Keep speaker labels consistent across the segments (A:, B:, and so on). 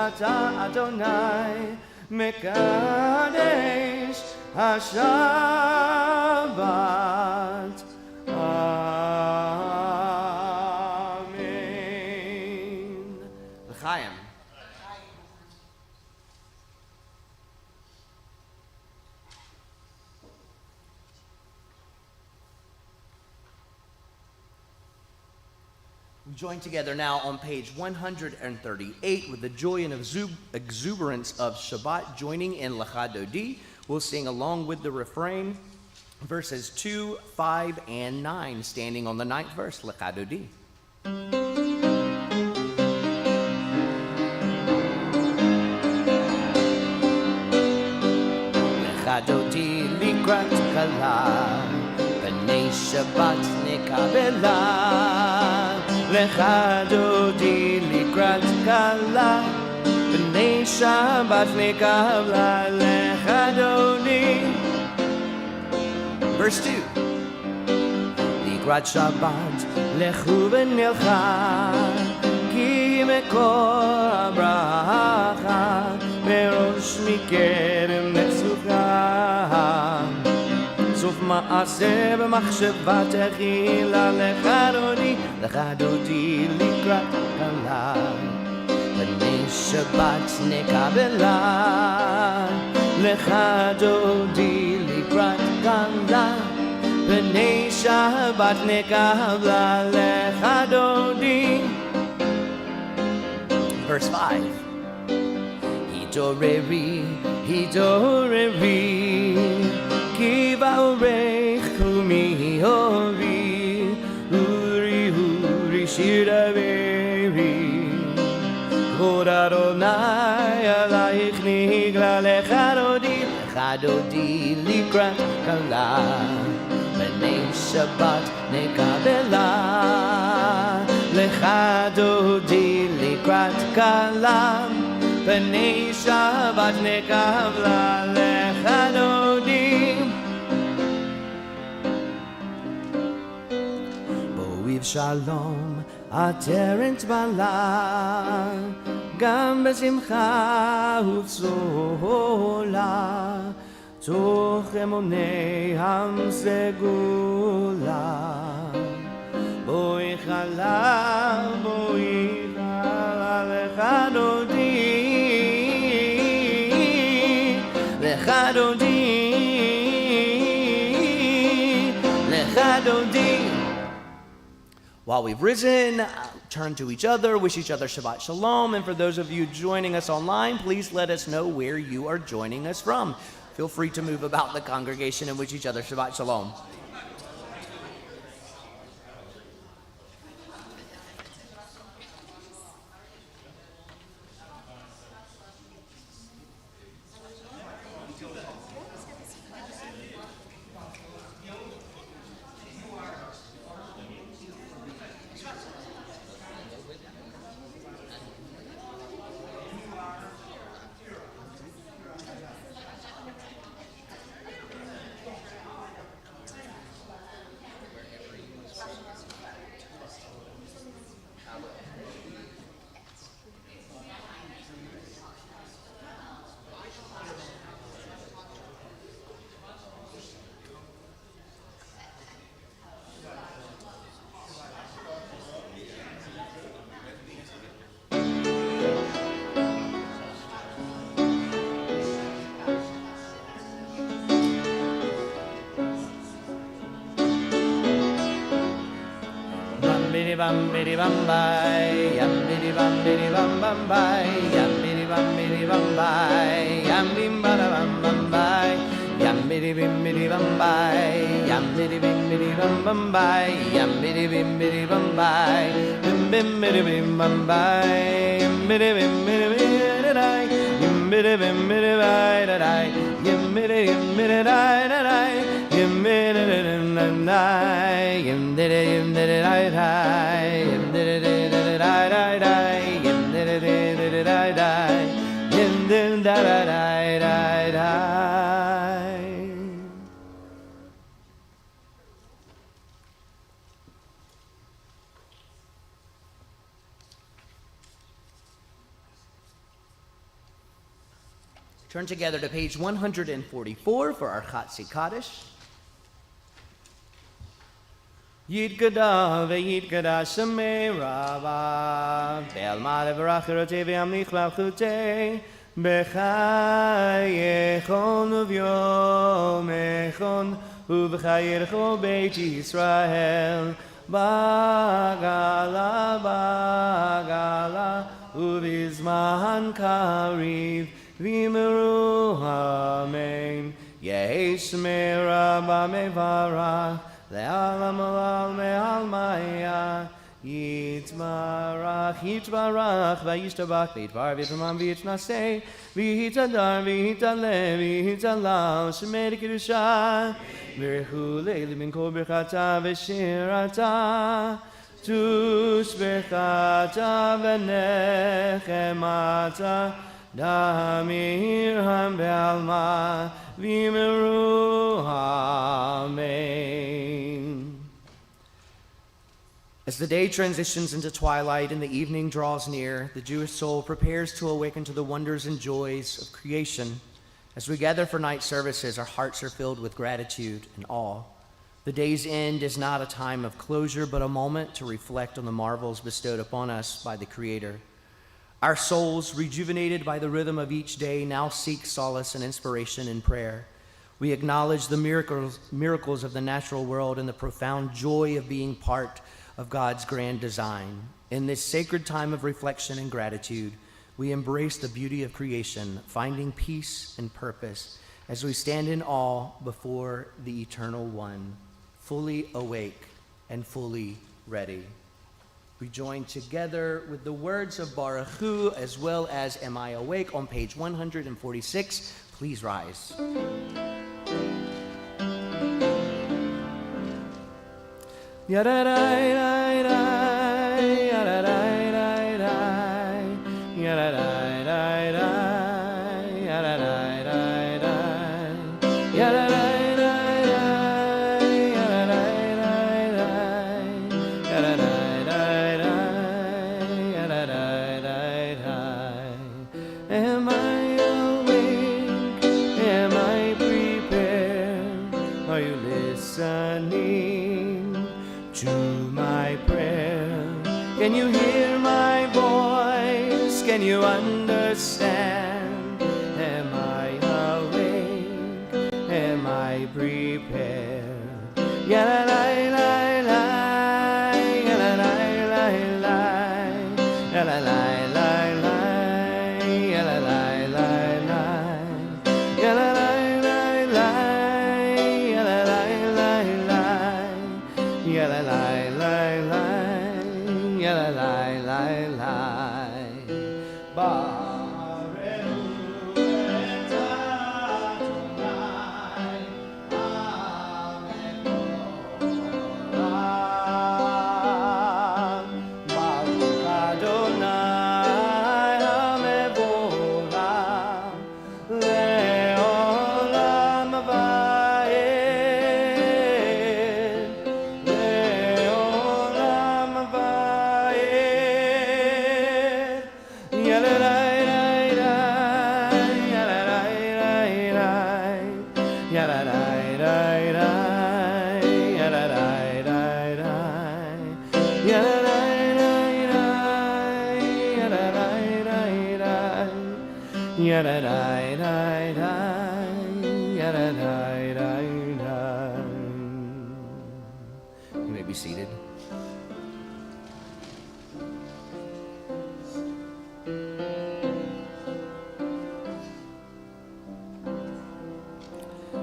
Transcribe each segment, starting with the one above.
A: אתה אדוני מקדש השבת. אמן. לחיים. We join together now on page 138 with the joy and exuberance of Shabbat, joining in Lecha Dodi. We'll sing along with the refrain, verses 2, 5, and 9, standing on the 9th verse, Lecha Dodi. Lecha Dodi likrat kala, b'nei Shabbat nekabela. Lecha Dodi likrat kala, b'nei Shabbat nekabla. Lecha Dodi. Verse 2. Likrat Shabbat lechu v'nilcha, ki mekor habracha, berosh mikerem netzucha. סוף מעשה במחשבה תחילה. lecha Dodi לקראת כלה, בני שבת נקבלה. lecha Dodi לקראת כלה, בני שבת נקבלה. lecha Dodi. Verse 5. התעוררי כי באורך ומי הורי, הורי שיר דברי. כבוד אדוני עלייך נגלה. lecha Dodi לקראת כלה, בני שבת נקבלה. lecha Dodi לקראת כלה, בני שבת נקבלה. lecha Dodi. שלום עטרת בלה, גם בשמחה ובשולה, תוך אמוני המסגולה. בואי חלה, בואי חלה. lecha Dodi, lecha Dodi, lecha Dodi. While we've risen, turn to each other, wish each other Shabbat Shalom. And for those of you joining us online, please let us know where you are joining us from. Feel free to move about the congregation and wish each other Shabbat Shalom. Bam bidi bam bye, yam bidi bam bye, yam bidi bam bye, yam bim bada bam bye, yam bidi bam bye, yam bidi bam bye, yam bidi bam bye, bim bidi bam bye, yam bidi da da, yam bidi da da, yam bidi da da, yam bidi da da, yam bidi da da. Turn together to page 144 for our Chatzi Kaddish. Yitgada ve'yitgada shemei Rabba Be'alma levarachirotei ve'amlich v'achutei B'chayechon uvyomechon Uv'chayerecho Beit Yisrael Bagala bagala Uvizman kariv V'meru amen Yesh Rabba mevarach Le'alam olam me'almaya Yitbarach, Yitbarach V'yishtabach V'yitvar V'yitramam V'yitnaseh V'yitadar V'yitaleh V'yitalal Shemei Kedusha V'rechu Le'li Min Kol Birchata V'shirata Tush Birchata V'nechemata Damir Ham Be'alma V'yimeru Amen. As the day transitions into twilight and the evening draws near, the Jewish soul prepares to awaken to the wonders and joys of creation. As we gather for night services, our hearts are filled with gratitude and awe. The day's end is not a time of closure, but a moment to reflect on the marvels bestowed upon us by the Creator. Our souls, rejuvenated by the rhythm of each day, now seek solace and inspiration in prayer. We acknowledge the miracles of the natural world and the profound joy of being part of God's grand design. In this sacred time of reflection and gratitude, we embrace the beauty of creation, finding peace and purpose as we stand in awe before the Eternal One, fully awake and fully ready. We join together with the words of Baruch Hu as well as Am I Awake on page 146. Please rise. Am I awake? Am I prepared? Are you listening to my prayer? Can you hear my voice? Can you understand? Am I awake? Am I prepared? Ya la la la la, ya la la la la, ya la la la la, ya la la la la, ya la la la la, ya la la la la, ya la la la la, ya la la la la. You may be seated.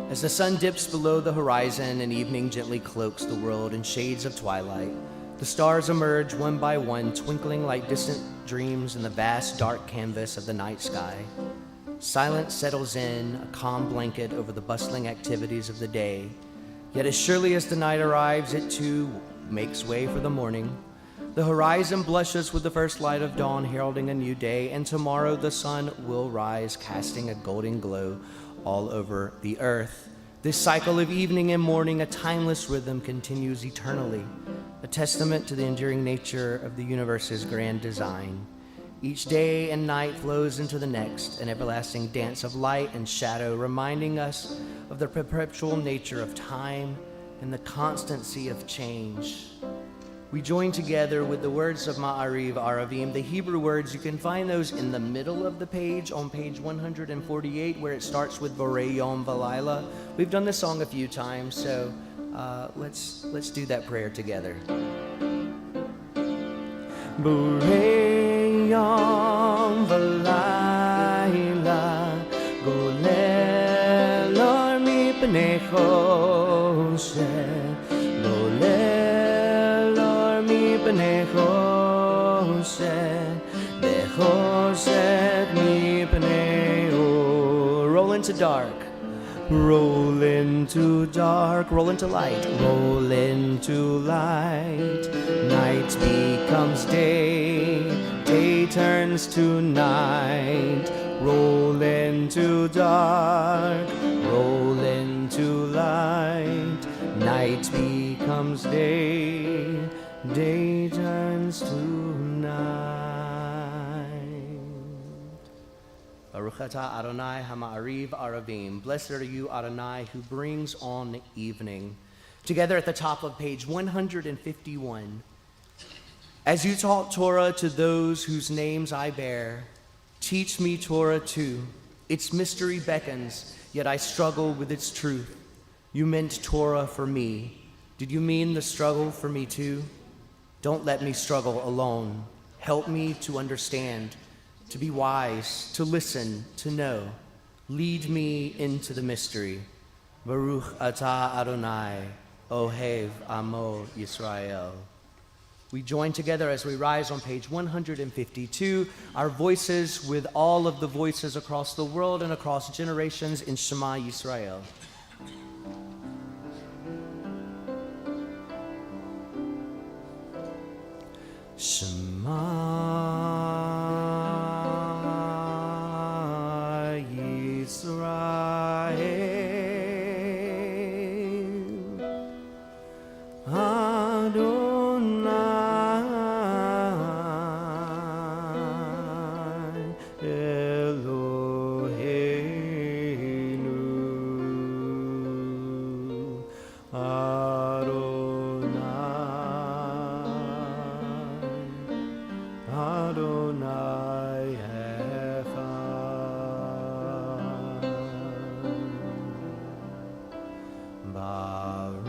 A: As the sun dips below the horizon and evening gently cloaks the world in shades of twilight, the stars emerge one by one, twinkling like distant dreams in the vast dark canvas of the night sky. Silence settles in, a calm blanket over the bustling activities of the day. Yet as surely as the night arrives, it too makes way for the morning. The horizon blushes with the first light of dawn, heralding a new day, and tomorrow the sun will rise, casting a golden glow all over the earth. This cycle of evening and morning, a timeless rhythm, continues eternally, a testament to the enduring nature of the universe's grand design. Each day and night flows into the next, an everlasting dance of light and shadow, reminding us of the perpetual nature of time and the constancy of change. We join together with the words of Ma'ariv Aravim, the Hebrew words. You can find those in the middle of the page on page 148, where it starts with Borei Yom V'Laila. We've done this song a few times, so let's do that prayer together. Borei Yom V'Laila, Golel Or Mipnei Choshen, Golel Or Mipnei Choshen, Bechoshet Mipnei Or. Roll into dark, roll into dark, roll into light, roll into light. Night becomes day, day turns to night. Roll into dark, roll into light. Night becomes day, day turns to night. Baruch atah Adonai Hama'ariv Aravim. Blessed are you, Adonai, who brings on evening. Together at the top of page 151. As you taught Torah to those whose names I bear, teach me Torah too. Its mystery beckons, yet I struggle with its truth. You meant Torah for me. Did you mean the struggle for me too? Don't let me struggle alone. Help me to understand, to be wise, to listen, to know. Lead me into the mystery. Baruch atah Adonai, Ohev Amo Yisrael. We join together as we rise on page 152, our voices with all of the voices across the world and across generations in Shema Yisrael. Shema Yisrael, Adonai Eloheinu, Adonai Echad. Baruch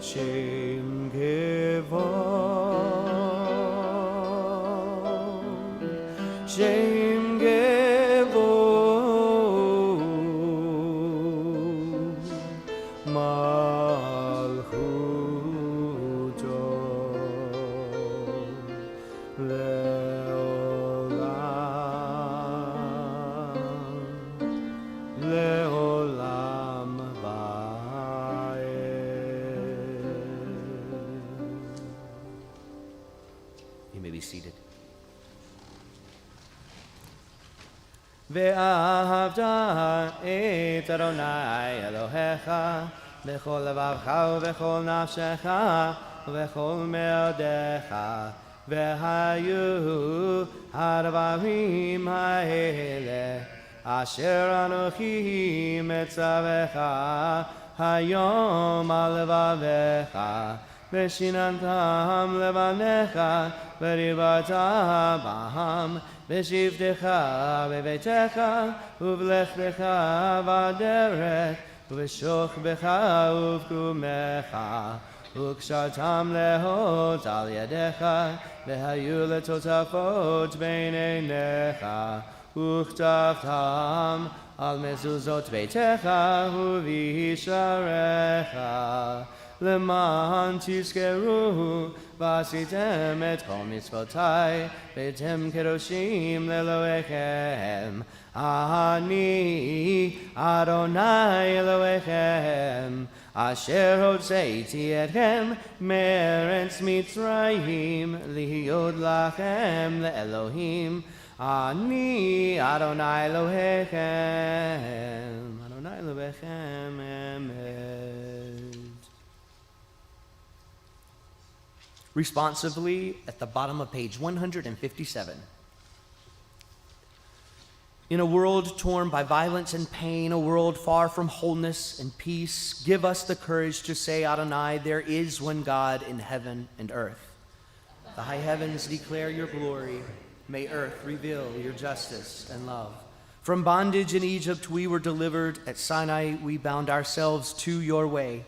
A: Shem Kevod, Shem Kevod, Malchuto Leolam, Leolam Vaed. You may be seated. Ve'ahavta et Adonai Elohecha bechol levavcha ubechol nafshecha ubechol meodecha ve'hayu hadvarim ha'ele asher anochi metzavecha hayom al levavecha ve'shinantam levanecha ve'ribata baham V'shivtecha v'veitecha uv'lechlecha v'aderech v'shochbecha uv'kumecha u'kshartam lehot al yadecha v'hayu letotafot bein einecha u'chtavtam al mezuzot beitecha uv'yisharecha למען תזכרו ועשיתם את כל מצוותיי והייתם קדושים לאלוהיכם. אני אדוני אלוהיכם אשר הוצאתי אתכם מארץ מצרים להיות לכם לאלוהים. אני אדוני אלוהיכם, אדוני אלוהיכם אמת. responsively at the bottom of page 157. In a world torn by violence and pain, a world far from wholeness and peace, give us the courage to say, Adonai, there is one God in heaven and earth. The high heavens declare your glory. May earth reveal your justice and love. From bondage in Egypt we were delivered. At Sinai we bound ourselves to your way.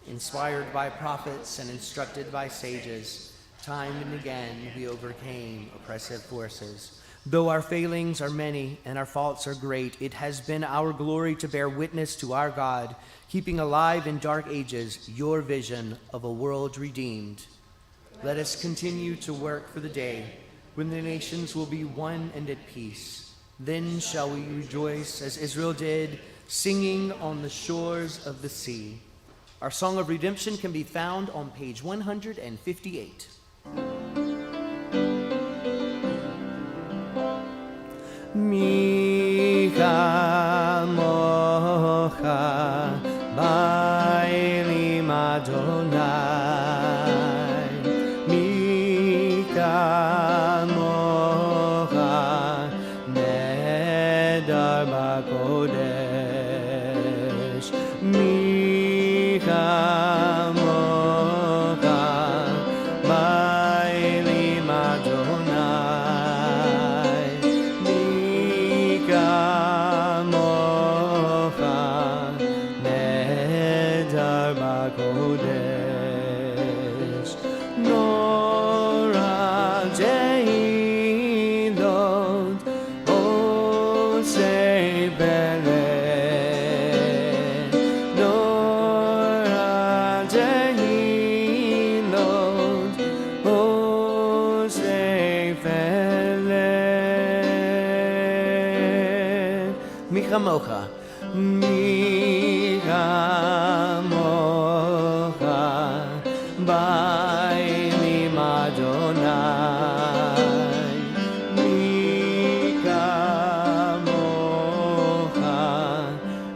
A: Inspired by prophets and instructed by sages, time and again we overcame oppressive forces. Though our failings are many and our faults are great, it has been our glory to bear witness to our God, keeping alive in dark ages your vision of a world redeemed. Let us continue to work for the day when the nations will be one and at peace. Then shall we rejoice as Israel did, singing on the shores of the sea. Our song of redemption can be found on page 158. Mi kamocha ba'elim Adonai, mi kamocha nedar b'kodesh, mi kamocha ba'elim Adonai. Mocha, mi mocha, ba'elim Adonai, mi mocha,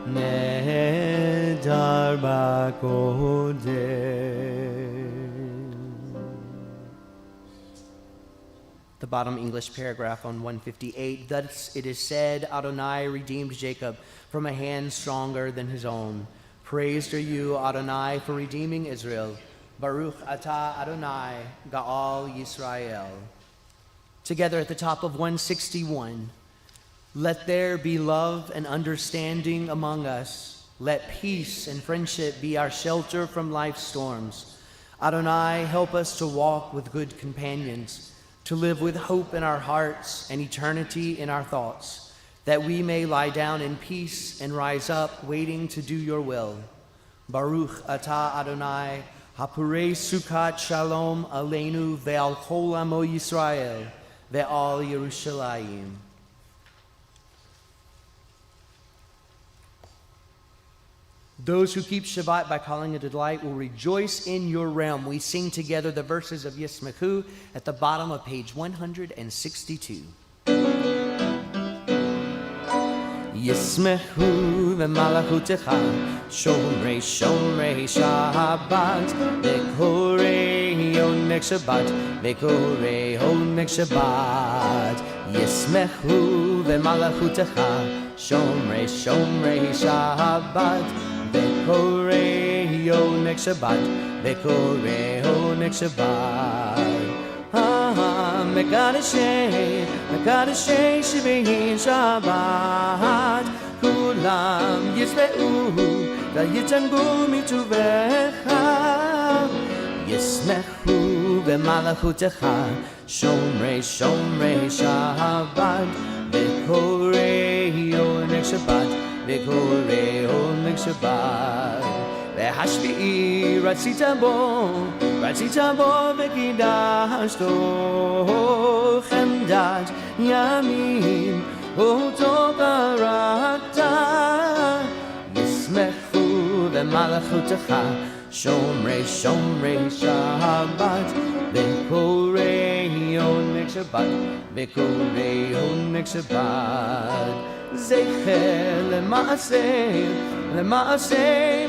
A: nedar b'kodesh. The bottom English paragraph on 158, thus it is said, Adonai redeemed Jacob from a hand stronger than his own. Praised are you, Adonai, for redeeming Israel. Baruch atah Adonai, Ga'al Yisrael. Together at the top of 161, let there be love and understanding among us. Let peace and friendship be our shelter from life's storms. Adonai, help us to walk with good companions, to live with hope in our hearts and eternity in our thoughts, that we may lie down in peace and rise up, waiting to do your will. Baruch atah Adonai, hapurei sukat shalom aleinu ve'al kol amo Yisrael ve'al Yerushalayim. Those who keep Shabbat by calling it a delight will rejoice in your realm. We sing together the verses of Yismechu at the bottom of page 162. Yismechu v'malachutecha shomrei shomrei Shabbat v'korei onek Shabbat v'korei onek Shabbat. Yismechu v'malachutecha shomrei shomrei Shabbat v'korei onek Shabbat v'korei onek Shabbat. Mekadeshei, Mekadeshei Shivei Shabbat, Kulam Yisve'u, V'yitangu mituvecha, Yismechu v'malachutecha, Shomrei Shomrei Shabbat, V'korei onek Shabbat, V'korei onek Shabbat. V'hashvi'i ratzita bo v'kidashto chemdat yamim oto barakta. Yismechu v'malachutecha shomrei shomrei Shabbat v'korei onek Shabbat v'korei onek Shabbat. Zecher lema'aseh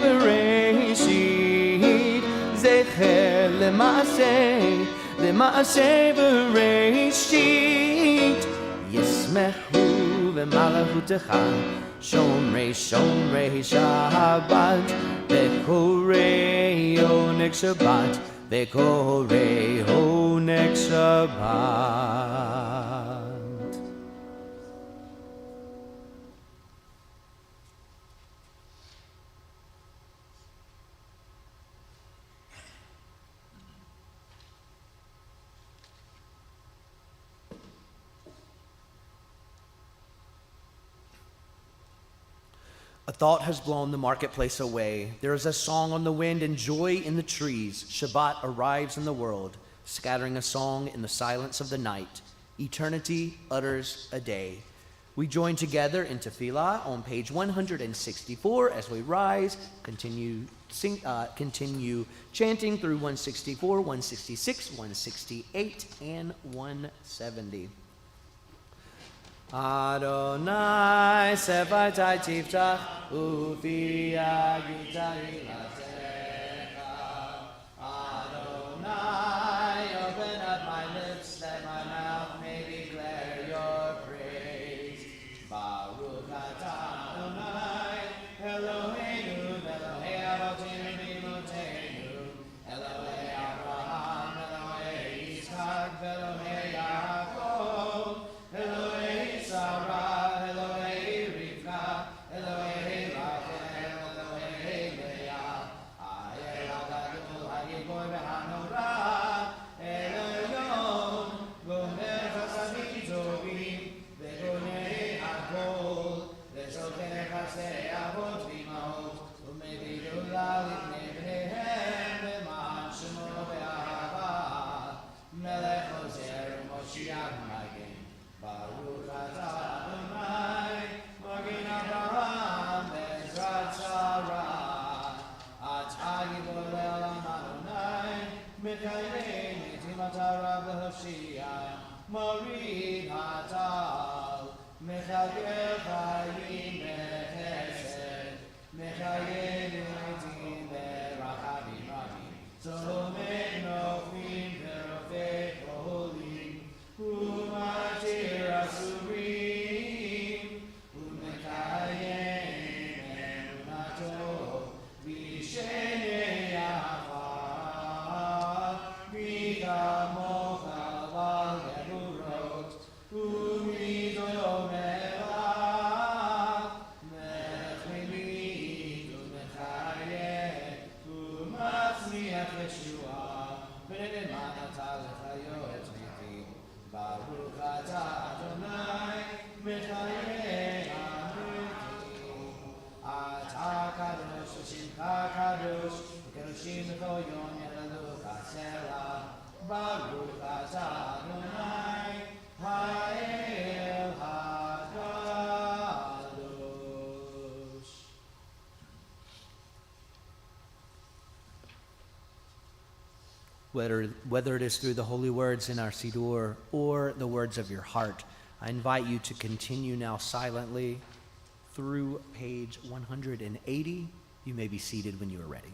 A: Bereishit, zecher למעשה בראשית ישמחו במלכותך שומרי שבת וקוראי עונג שבת וקוראי עונג שבת. A thought has blown the marketplace away. There is a song on the wind and joy in the trees. Shabbat arrives in the world, scattering a song in the silence of the night. Eternity utters a day. We join together in tefillah on page 164 as we rise, continue chanting through 164, 166, 168, and 170. Adonai sefatai tiftach ufi agitai latecha. Adonai, open up my lips, that my mouth may declare your praise. Baruch atah Adonai, Eloheinu, Elohei Avoteinu v'Imotenu, Elohei Abraham, Elohei Yitzchak, Elohei Yaakov, Elohei Sarah, Elohei Rivka, Elohei Rachel, Elohei Leah, Ha'el HaGadol, HaGibor v'Hanorah, Elyon, Gomer Chasadim Tovim, V'gonei Hakol, V'zocher Chasdei Avot v'Imahot, U'mevei Geulah l'Bnei Bneihem, V'man Shemo v'Ahava, Melech Ozer u'Moshiach Magen. Baruch atah Adonai, Magen Avraham Bezrat Sarah. Atah Gibor le'olam Adonai, Mekayim Nitimot hara v'Hoshia, Morid Hatal, Mechagel Chayim b'Chesed, Mechayim Nitim b'Rachavim Rabim, Tzomeh Nofim v'Rofei Koholim, Umatir Asurim, Umekayem Emunato, Vishenei Ahava, V'kamocha val Geburot, Umido Melach, Melech Melit, Umekayem, Umatzmiach Yeshua, V'ne'eman atah lechayot v'tim. Baruch atah Adonai, Mechayei ha'ametim. Atah kadosh v'shimcha kadosh, v'kedoshim v'kol yom yelalucha selah. Baruch atah Adonai, ha'el ha'kadosh. Whether it is through the holy words in our Siddur or the words of your heart, I invite you to continue now silently through page 180. You may be seated when you are ready.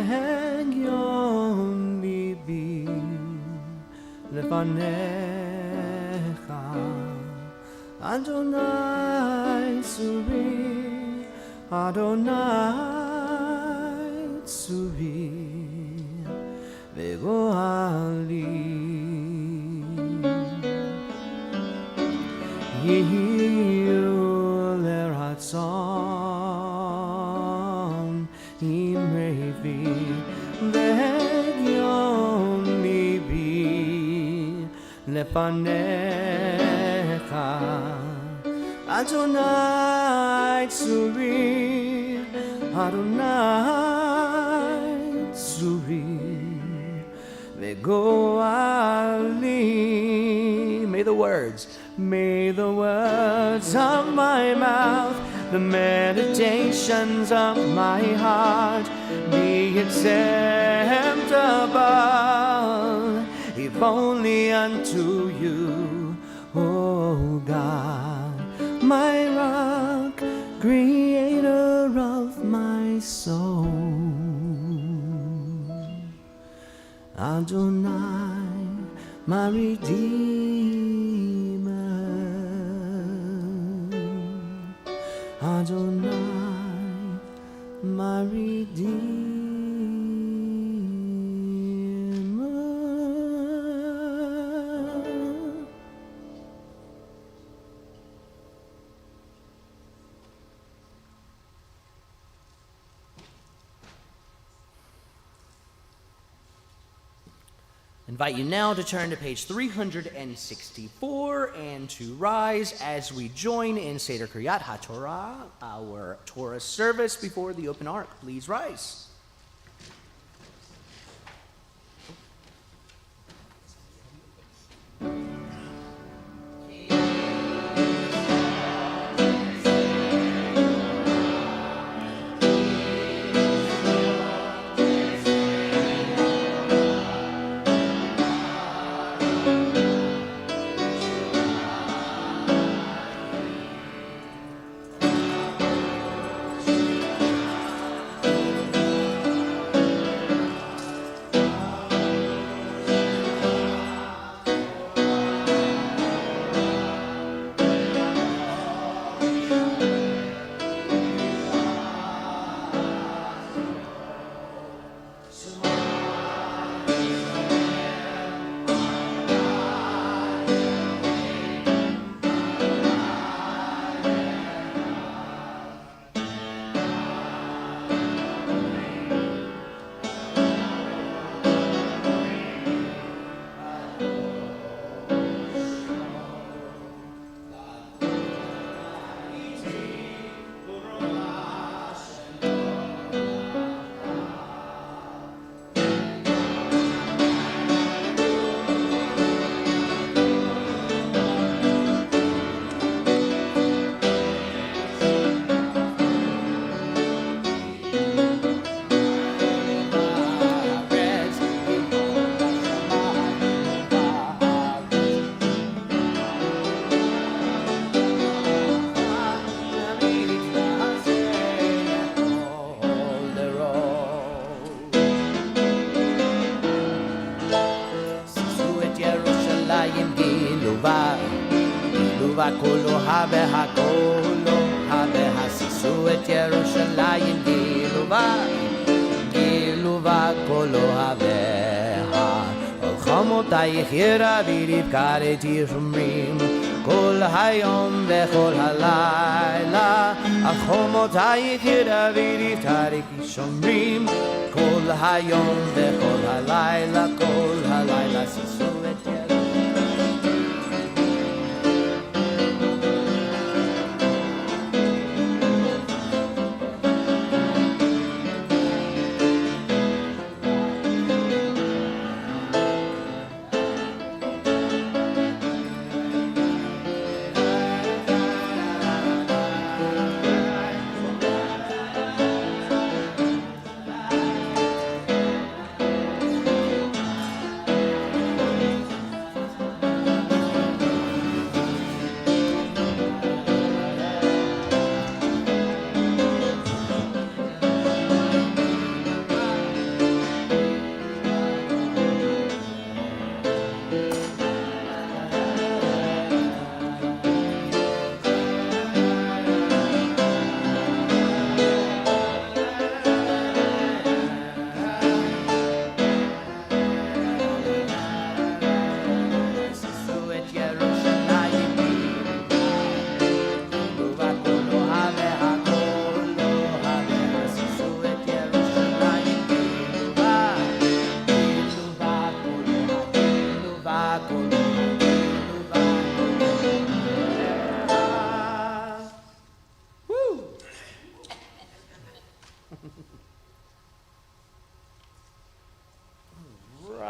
A: והגיון ליבי לפניך, אדוני צורי, אדוני צורי וגואלי. יהיו לרצון אמרי בי והגיון ליבי לפניך, אדוני צורי, אדוני צורי וגואלי. May the words of my mouth, the meditations of my heart be acceptable, if only unto you, O God, my rock, creator of my soul. Adonai, my Redeemer, Adonai, my Redeemer. Invite you now to turn to page 364 and to rise as we join in Seder Kriyat HaTorah, our Torah service before the open ark. Please rise. Kolo habe hakolo habe hasisu et Yerushalayim giluva kolo habe ha ol chamotayich yiraviv kareti shomrim kol hayom vechol halayla al chamotayich yiraviv kareti shomrim kol hayom vechol halayla kol halayla sisu et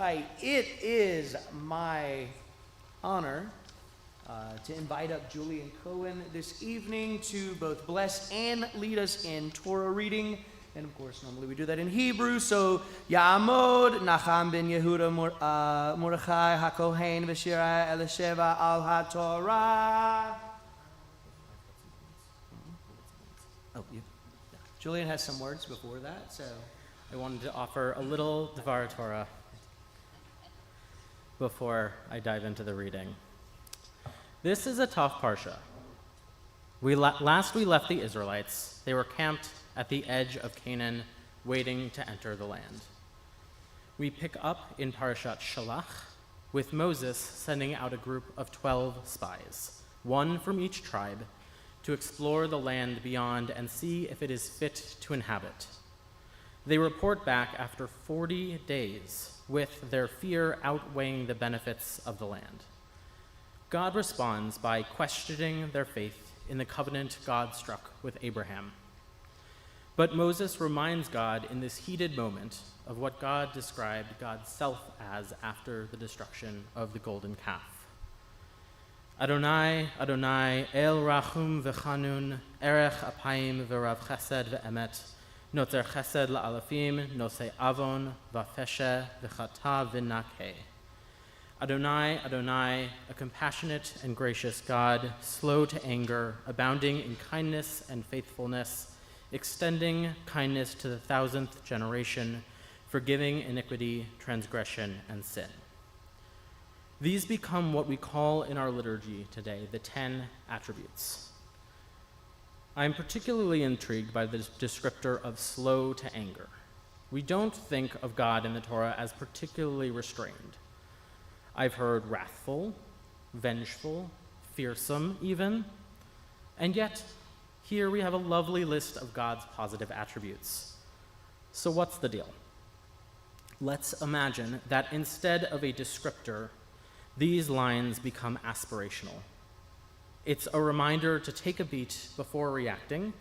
A: right, it is my honor to invite up Julian Cohen this evening to both bless and lead us in Torah reading. And of course, normally we do that in Hebrew. So, Ya'amod, Nacham ben Yehuda Mordechai HaKohen V'Shira Elisheva Al HaTorah. Oh, Julian has some words before that, so.
B: I wanted to offer a little Dvar Torah before I dive into the reading. This is a tough parsha. Last we left the Israelites, they were camped at the edge of Canaan, waiting to enter the land. We pick up in Parashat Shalach, with Moses sending out a group of 12 spies, one from each tribe, to explore the land beyond and see if it is fit to inhabit. They report back after 40 days, with their fear outweighing the benefits of the land. God responds by questioning their faith in the covenant God struck with Abraham. But Moses reminds God in this heated moment of what God described God's self as after the destruction of the golden calf. Adonai, Adonai, El Rachum V'Chanun, Erech Apayim V'Rav Chesed V'Emet, Notzer Chesed La'alafim, Nosei Avon, V'Feshe V'Chata V'Nakeh. Adonai, Adonai, a compassionate and gracious God, slow to anger, abounding in kindness and faithfulness, extending kindness to the 1,000th generation, forgiving iniquity, transgression, and sin. These become what we call in our liturgy today the 10 attributes. I am particularly intrigued by the descriptor of slow to anger. We don't think of God in the Torah as particularly restrained. I've heard wrathful, vengeful, fearsome even, and yet here we have a lovely list of God's positive attributes. So what's the deal? Let's imagine that instead of a descriptor, these lines become aspirational. It's a reminder to take a beat before reacting,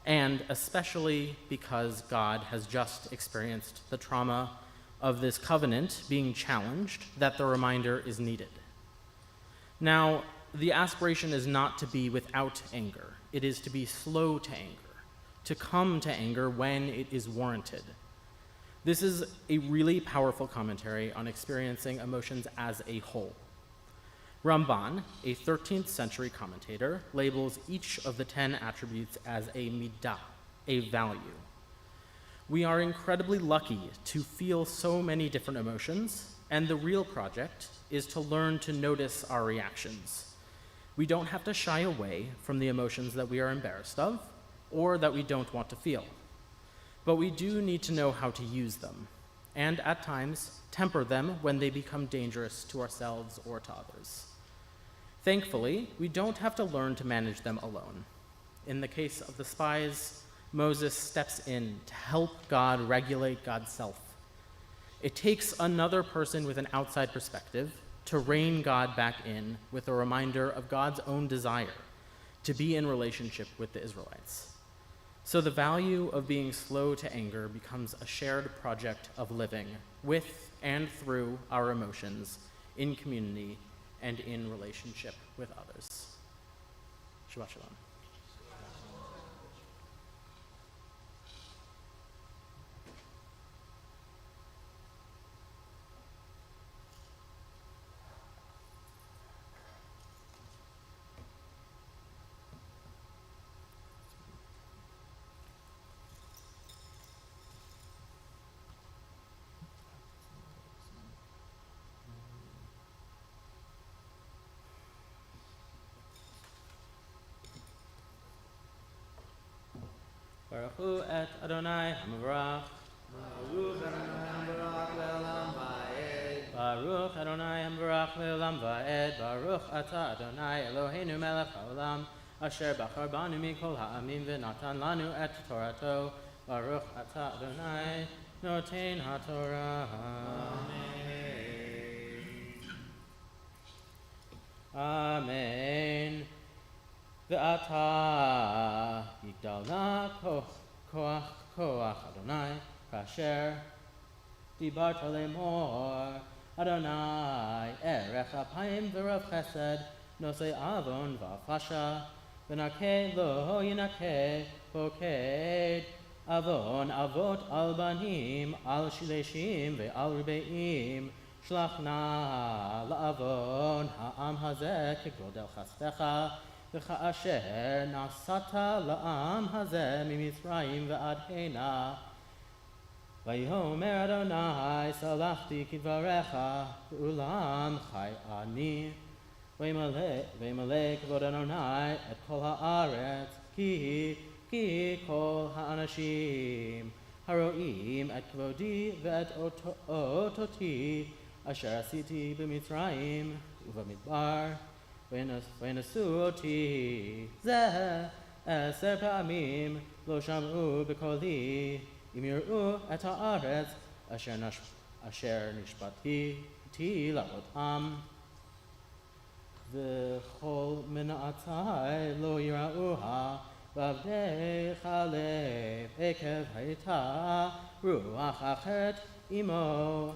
B: and especially because God has just experienced the trauma of this covenant being challenged, that the reminder is needed. Now, the aspiration is not to be without anger. It is to be slow to anger, to come to anger when it is warranted. This is a really powerful commentary on experiencing emotions as a whole. Ramban, a 13th century commentator, labels each of the 10 attributes as a midah, a value. We are incredibly lucky to feel so many different emotions, and the real project is to learn to notice our reactions. We don't have to shy away from the emotions that we are embarrassed of or that we don't want to feel. But we do need to know how to use them, and at times temper them when they become dangerous to ourselves or to others. Thankfully, we don't have to learn to manage them alone. In the case of the spies, Moses steps in to help God regulate God's self. It takes another person with an outside perspective to rein God back in with a reminder of God's own desire to be in relationship with the Israelites. So the value of being slow to anger becomes a shared project of living with and through our emotions in community and in relationship with others. Shabbat Shalom. Baruch Hu et Adonai HaMavarach.
A: Baruch Adonai Baruch Le'olam Va'ed.
B: Baruch Adonai HaMavarach Le'olam Va'ed. Baruch Ata Adonai Eloheinu Melech HaOlam, Asher Bachar Banu Mikol Ha'amim V'natan Lanu et Torato. Baruch Ata Adonai Noten HaTorah. Amen. Ve'ata yigdal na koach Adonai kasher Dibart lemor, Adonai, erech apayim v'rav chesed, nosei avon v'afasha, v'nakeh lo yinakeh, poked, avon avot al banim, al shileshim ve'al ribeim, shlach na la'avon ha'am hazeh kegrodel chastecha, v'cha'asher nasata la'am hazeh mimitzrayim ve'ad hena. Vayomer Adonai salachti kidvarecha ulam chai ani v'malek kavod Adonai et kol haaretz ki kol ha'anashim haroim et kavodi ve'et ototi asher asiti b'mitzrayim uv'midbar v'nasu oti zeh eser pa'amim lo sham'u b'koli Im yir'u et ha'aretz asher nishbati ti la'otam v'chol mina'atai lo yira'uha v'avdei chalev ekev hayta ruach achet imo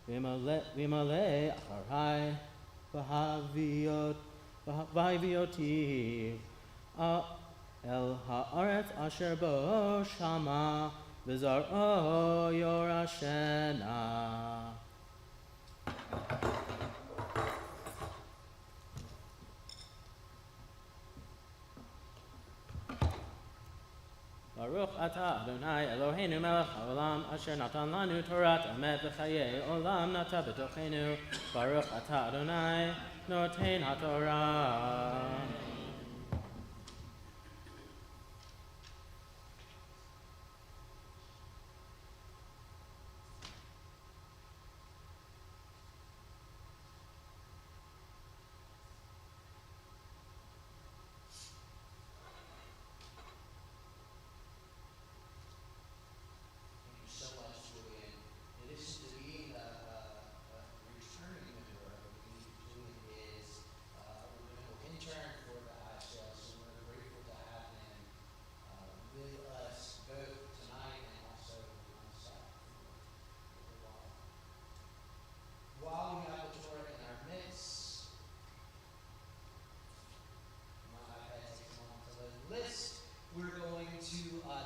B: v'imale acharai v'havioti el ha'aretz asher bo shama V'zar'o yorashena. Baruch atah Adonai Eloheinu melech haolam asher natan lanu Torat emet v'chayei olam nata b'tochenu. Baruch atah Adonai noten haTorah.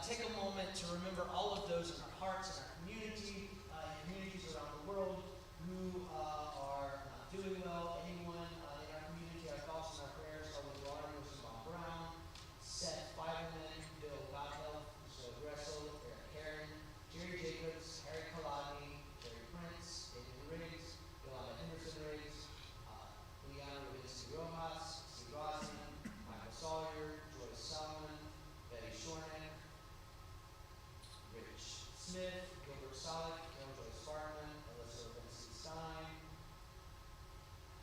A: Take a moment to remember all of those in our hearts and our community, communities around the world who are not doing well. Anyone in our community, our thoughts and our prayers are with Lauren Rosenbaum Brown, Seth Fiberman, Bill Godhealth, Zoe Gressel, Eric Heron, Jerry Jacobs, Harry Kalani, Jerry Prince, David Riggs, Yolanda Henderson Riggs, Leanna Rubinsky Rojas, Steve Rosman, Michael Sawyer, Joyce Solomon, Betty Shornick, Smith, Gilbert Solid, Carol Joyce Farman, Alyssa Vinci Stein,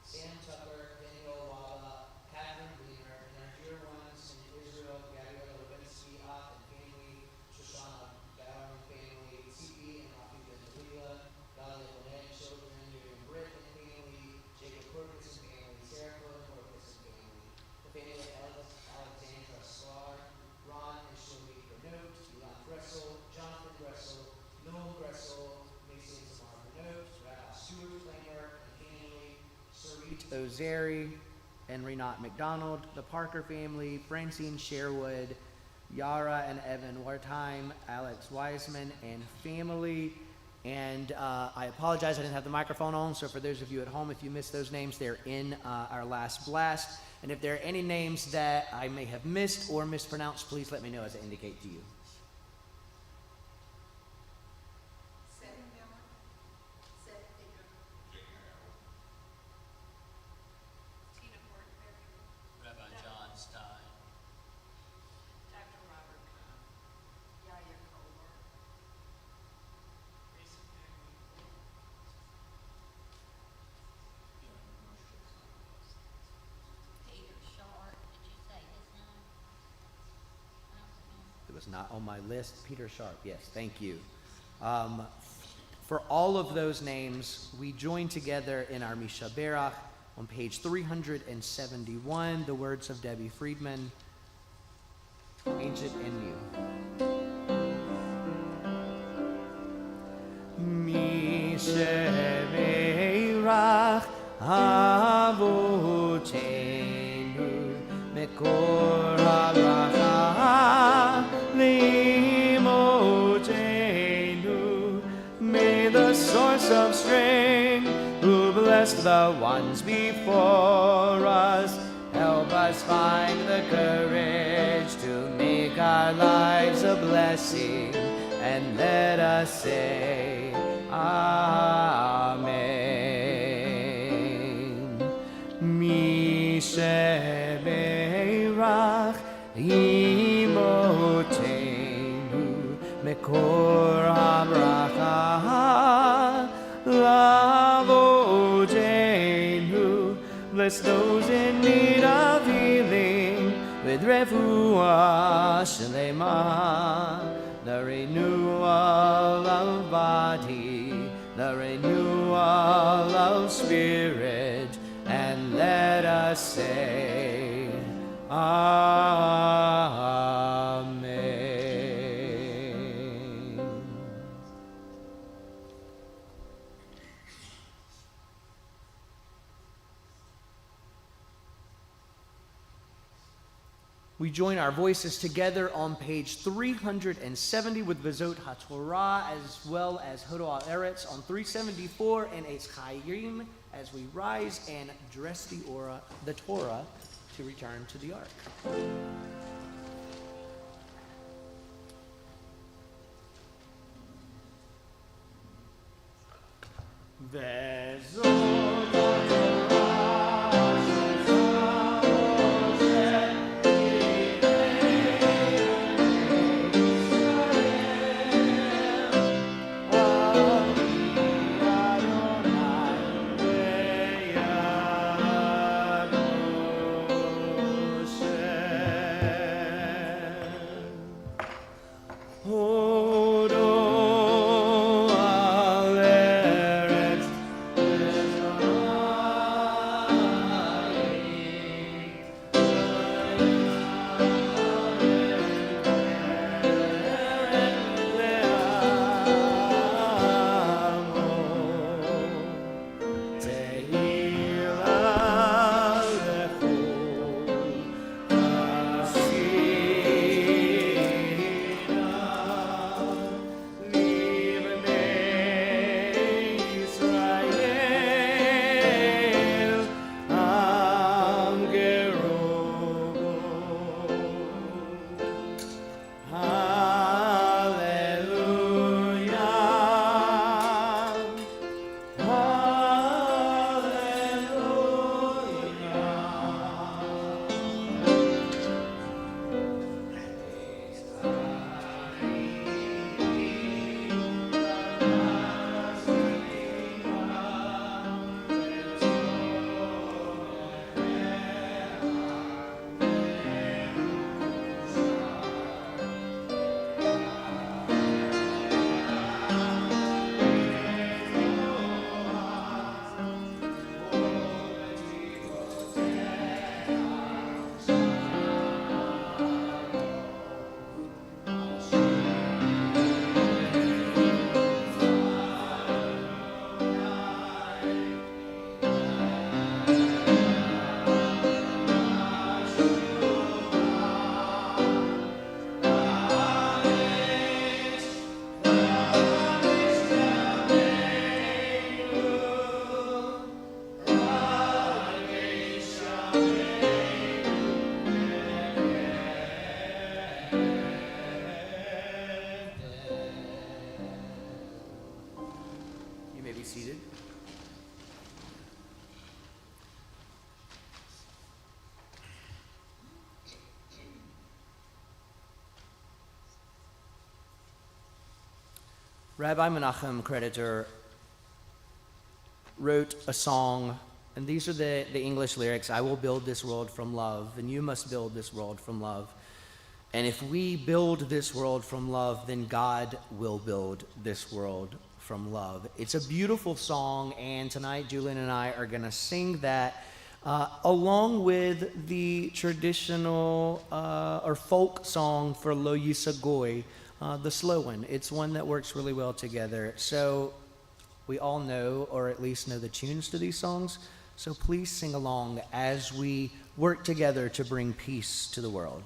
A: Sam Tucker, Daniel Walla, Catherine Wiener, and our dear ones in Israel, Gabrielle Levinsky, and family, Shoshana Bowen family, CP and Rafi Ben-Dalila, Dalia Bonet children, Miriam Britt and family, Jacob Corpus and family, Sarah Cohen Corpus and family, the family of Alexandra Sklar, Ron and Shlomi Bernot, Elon Gressel, Jonathan Gressel, Noel Gressel, Mason Samar Bernot, Rabbi Stuart Flamer, and family, Sarit Ozeri, and Renat McDonald, the Parker family, Francine Sherwood, Yara and Evan Wartime, Alex Wiseman, and family. And I apologize, I didn't have the microphone on, so for those of you at home, if you missed those names, they're in our last blast. And if there are any names that I may have missed or mispronounced, please let me know as I indicate to you. Was not on my list. Peter Sharp, yes, thank you. For all of those names, we join together in our Mishaberach on page 371, the words of Debbie Friedman, ancient and new. shemerach avotenu mekor habracha limotenu. May the source of strength, who blessed the ones before us, help us find the courage to make our lives a blessing, and let us say Amen. Mi shemerach imotenu mekor habracha lavotenu. Bless those in need of healing with refuah shlema, the renewal of body, the renewal of spirit, and let us say Amen. We join our voices together on page 370 with Vazot HaTorah, as well as Hodo Eretz on 374 and Eitz Chayim, as we rise and dress the Torah to return to the ark. Seated. Rabbi Menachem, creditor, wrote a song, and these are the English lyrics. I will build this world from love, and you must build this world from love. And if we build this world from love, then God will build this world from love. It's a beautiful song, and tonight Julian and I are going to sing that along with the traditional or folk song for Lo Yisagoy, the slow one. It's one that works really well together. So We all know, or at least know the tunes to these songs, so please sing along as we work together to bring peace to the world.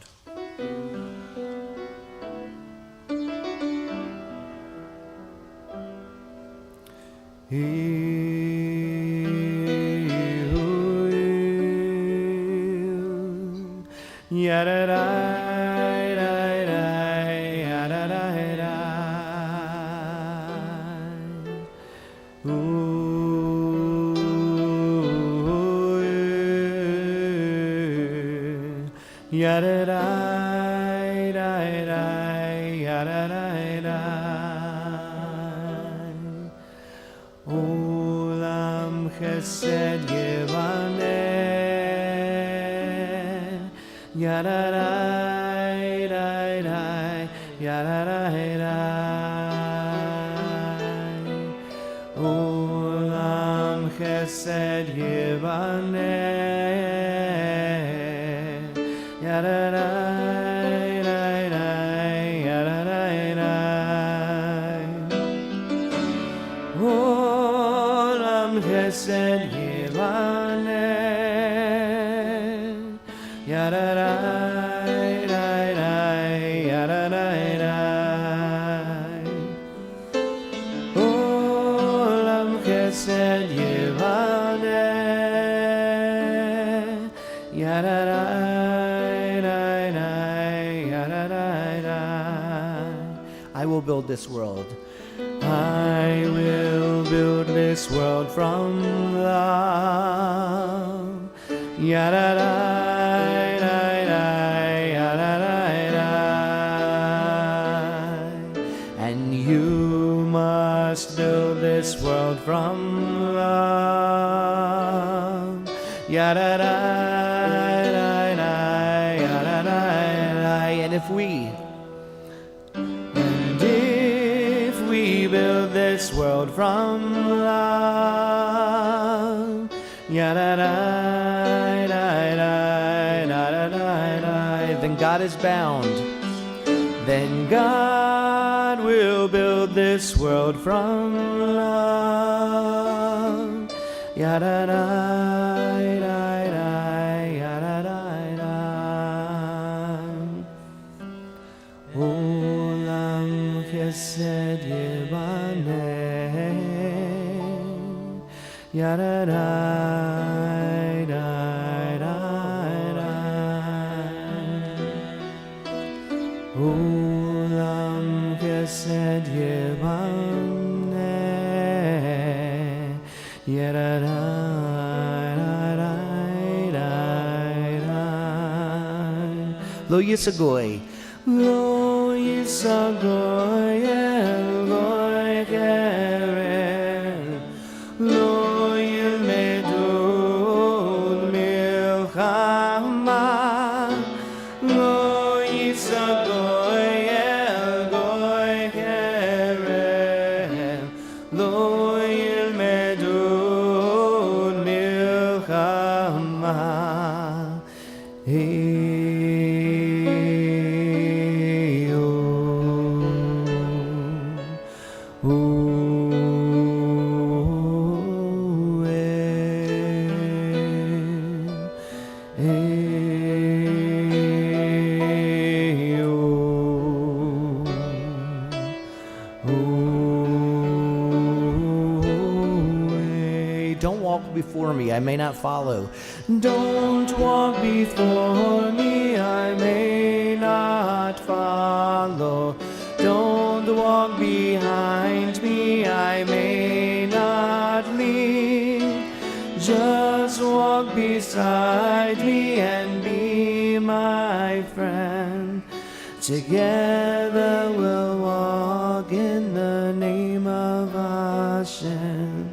A: Olam chesed yevaneh, yadarai, darai, yadarai, darai. Olam chesed yevaneh, yadarai, darai, yadarai, darai. Olam chesed yevaneh, yadarai, darai, yadarai, darai. Olam chesed yevaneh, yadarai, darai, yadarai, darai. I will build this world. I will build this world from love. Yadarai, darai, yadarai, darai. And you must build this world from love. Yadarai, darai, yadarai, darai. And if we build this world from love, yadarai, darai, darai, darai, then God is bound. Then God will build this world from love, yadarai, darai, yadarai, darai. Olam chesed yevaneh, yadarai, darai, darai. Olam chesed yevaneh, yadarai, darai, darai. Lo yisagoy, lo yisagoy el goy keren, lo yilmedu milchama, lo yisagoy el goy keren, lo yilmedu milchama. Don't walk before me, I may not follow. Don't walk before me, I may not follow. Don't walk behind me, I may not lead. Just walk beside me and be my friend. Together we'll walk in the name of Hashem.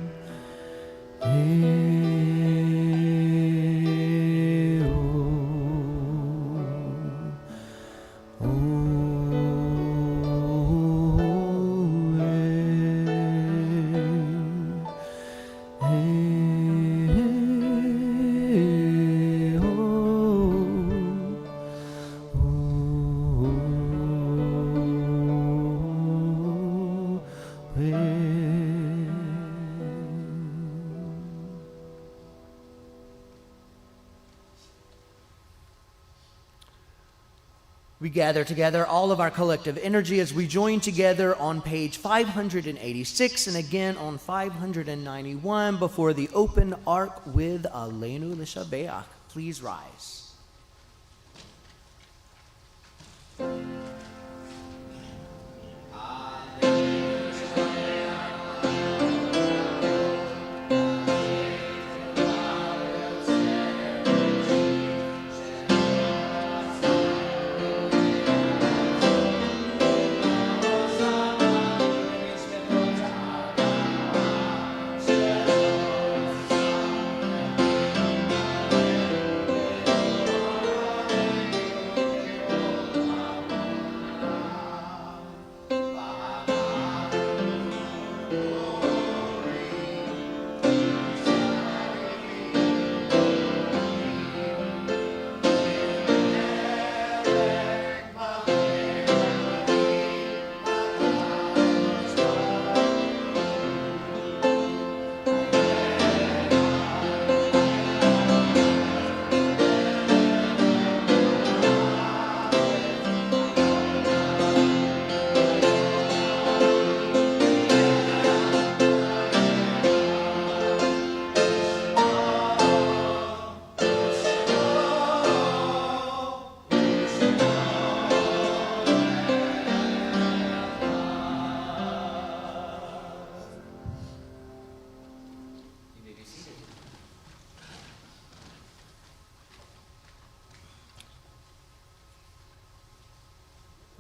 A: We gather together all of our collective energy as we join together on page 586 and again on 591 before the open ark with Aleinu L'Shabeach. Please rise.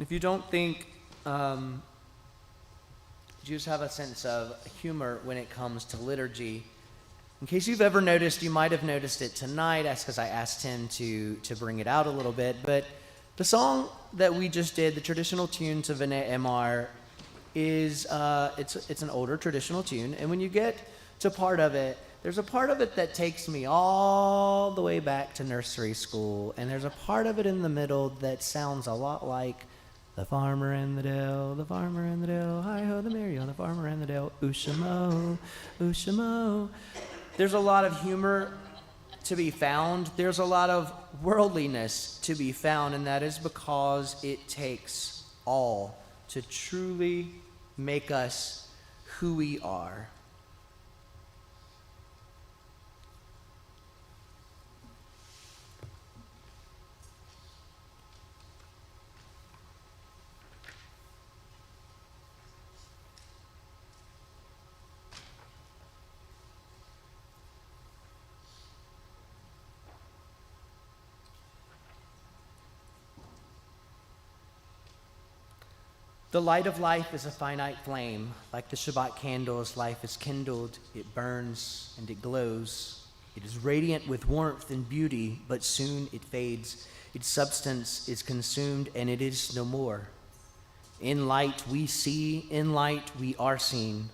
A: If you don't think Jews have a sense of humor when it comes to liturgy, in case you've ever noticed, you might have noticed it tonight. That's because I asked him to bring it out a little bit. But the song that we just did, the traditional tune to V'nei Emar, is it's an older traditional tune. And when you get to part of it, there's a part of it that takes me all the way back to nursery school. And there's a part of it in the middle that sounds a lot like the farmer in the dell, the farmer in the dell, hi-ho the merry-o, the farmer in the dell, Ushamo, Ushamo. There's a lot of humor to be found. There's a lot of worldliness to be found, and that is because it takes all to truly make us who we are. The light of life is a finite flame. Like the Shabbat candles, life is kindled, it burns, and it glows. It is radiant with warmth and beauty, but soon it fades. Its substance is consumed, and it is no more. In light we see, in light we are seen.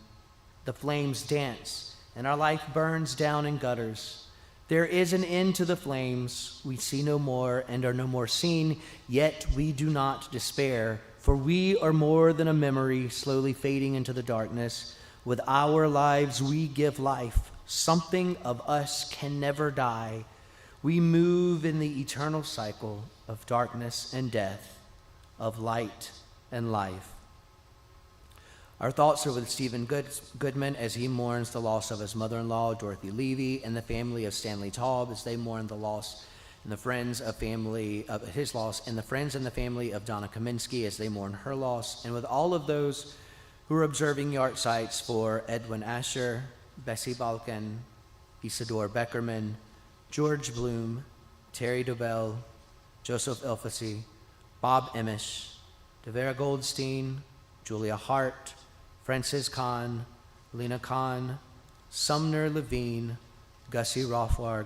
A: The flames dance, and our life burns down in gutters. There is an end to the flames. We see no more and are no more seen, yet we do not despair. For we are more than a memory slowly fading into the darkness. With our lives we give life. Something of us can never die. We move in the eternal cycle of darkness and death, of light and life. Our thoughts are with Stephen Goodman as he mourns the loss of his mother-in-law, Dorothy Levy, and the family of Stanley Taub as they mourn the loss and the friends of his loss, and the friends and the family of Donna Kaminsky as they mourn her loss, and with all of those who are observing yard sites for Edwin Asher, Bessie Balkan, Isidore Beckerman, George Bloom, Terry Dobell, Joseph Elfasy, Bob Emish, Devera Goldstein, Julia Hart, Francis Kahn, Lena Kahn, Sumner Levine, Gussie Rothwarg,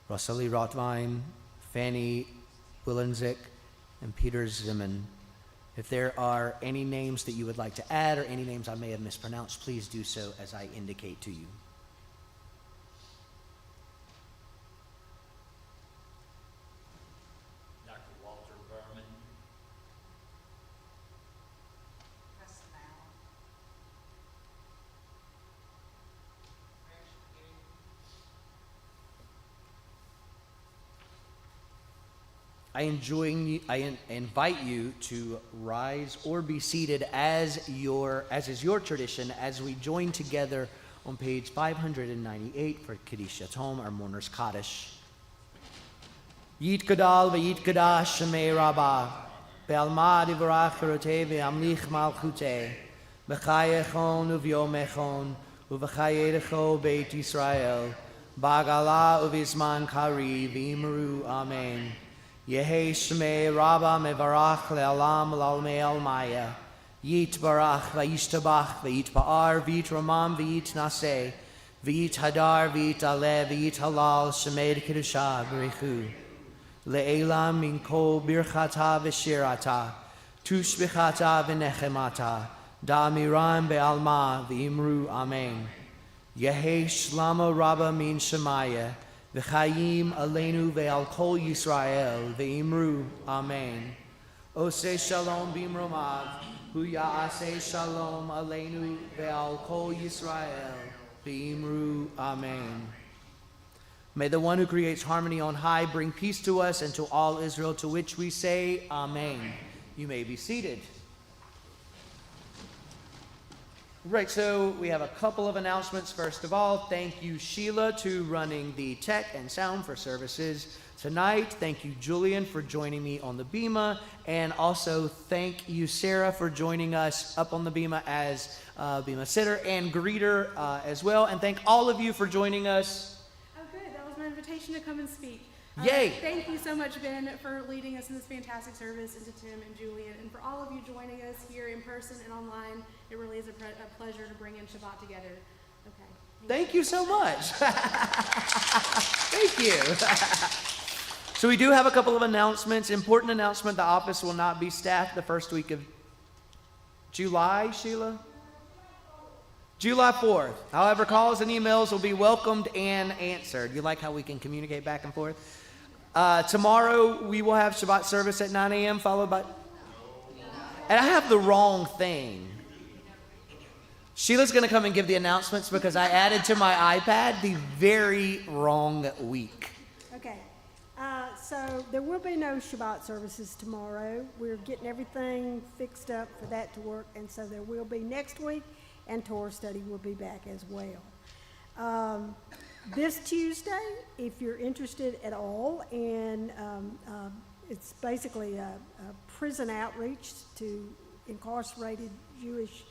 A: Rosalie Rothwein, Fanny Willenzik, and Peter Zimmern. If there are any names that you would like to add or any names I may have mispronounced, please do so as I indicate to you.
C: Dr. Walter Berman.
A: I invite you to rise or be seated as is your tradition as we join together on page 598 for Kaddish Yatom, our mourner's Kaddish. Yit Gadal v'yit Kadash Shemei Rabbah Be'alma divrach cherotei ve'amlich malchutei B'chayechon uv'yomechon uv'chayedecho Beit Yisrael Ba'gala uv'izman kari v'imru Amen. Yehi Shemei Rabbah mevarach le'alam l'almei almaya Yit barach v'yishtabach v'yit ba'ar v'yit ramam v'yit naseh v'yit hadar v'yit aleh v'yit halal Shemei kedusha b'richu Le'elam min kol birchata v'shirata tushbichata v'nechemata da'amiran be'alma v'imru Amen. Yehi shlama Rabbah min shemaya v'chayim aleinu ve'al kol Yisrael v'imru Amen. Oseh shalom bimromav hu ya'aseh shalom aleinu ve'al kol Yisrael v'imru Amen. May the one who creates harmony on high bring peace to us and to all Israel, to which we say Amen. You may be seated. Right, so we have a couple of announcements. First of all, thank you, Sheila, to running the tech and sound for services tonight. Thank you, Julian, for joining me on the Bima. And also thank you, Sarah, for joining us up on the Bima as Bima sitter and greeter as well. And thank all of you for joining us.
D: Invitation to come and speak.
A: Yay!
D: Thank you so much, Ben, for leading us in this fantastic service, and to Tim and Julian, and for all of you joining us here in person and online. It really is a pleasure to bring in Shabbat together. Okay.
A: Thank you so much. Thank you. So we do have a couple of announcements. Important announcement, the office will not be staffed the first week of July, Sheila? July 4th. However, calls and emails will be welcomed and answered. You like how we can communicate back and forth? Tomorrow we will have Shabbat service at 9 a.m. followed by... And I have the wrong thing. Sheila's going to come and give the announcements because I added to my iPad the very wrong week.
E: Okay. So there will be no Shabbat services tomorrow. We're getting everything fixed up for that to work, and so there will be next week. And Torah study will be back as well. This Tuesday, if you're interested at all in, it's basically a prison outreach to incarcerated Jewish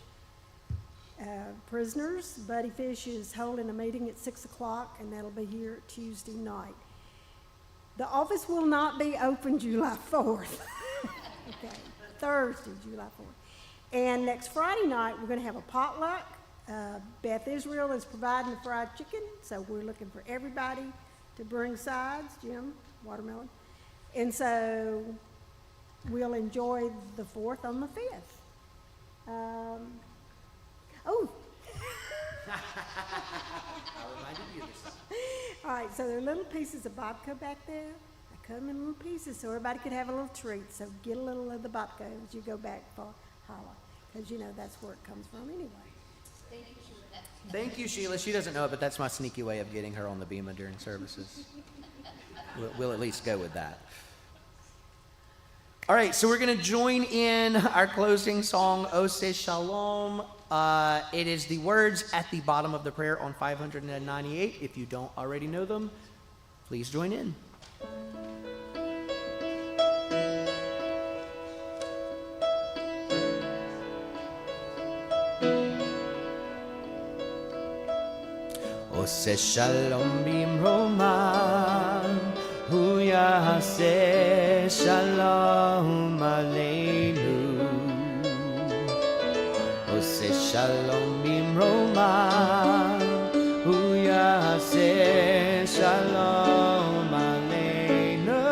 E: prisoners. Buddy Fish is holding a meeting at 6 o'clock, and that'll be here Tuesday night. The office will not be open July 4th. Okay, Thursday, July 4th. And next Friday night, we're going to have a potluck. Beth Israel is providing the fried chicken, so we're looking for everybody to bring sides, Jim, watermelon. And so we'll enjoy the 4th on the 5th.
A: I reminded you of this.
E: All right, so there are little pieces of babka back there. They come in little pieces so everybody could have a little treat. So get a little of the babka as you go back for challah, because you know that's where it comes from anyway.
D: Thank you, Sheila.
A: Thank you, Sheila. She doesn't know it, but that's my sneaky way of getting her on the Bima during services. We'll at least go with that. All right, so we're going to join in our closing song, Oseh Shalom. It is the words at the bottom of the prayer on 598. If you don't already know them, please join in. Oseh Shalom bimroman, hu yaseh shalom aleinu. Oseh Shalom bimroman, hu yaseh shalom aleinu.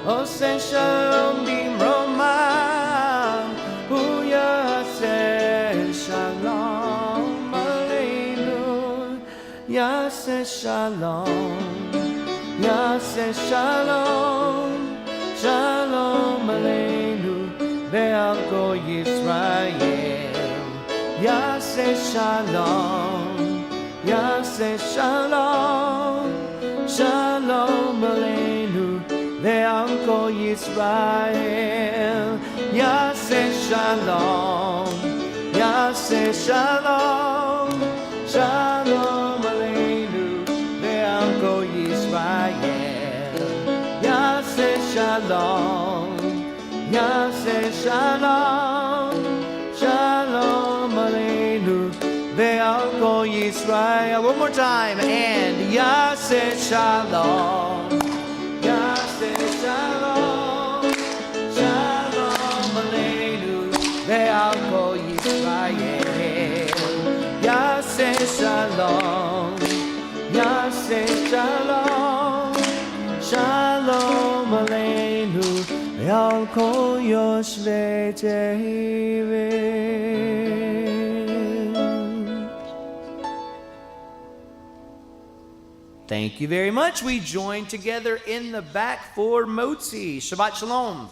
A: Oseh Shalom bimroman, hu yaseh shalom aleinu. Yaseh shalom, yaseh shalom, shalom aleinu ve'al kol Yisrael. Yaseh shalom, yaseh shalom, shalom aleinu כל ישראל יעשה שלום, יעשה שלום, שלום עלינו ועל כל ישראל יעשה שלום, יעשה שלום, שלום עלינו ועל כל ישראל. One more time, and יעשה שלום, יעשה שלום, שלום עלינו ועל כל ישראל. יעשה שלום, יעשה שלום, שלום עלינו ועל כל יושבי תבל. Thank you very much. We join together in the back for Motzi. Shabbat Shalom.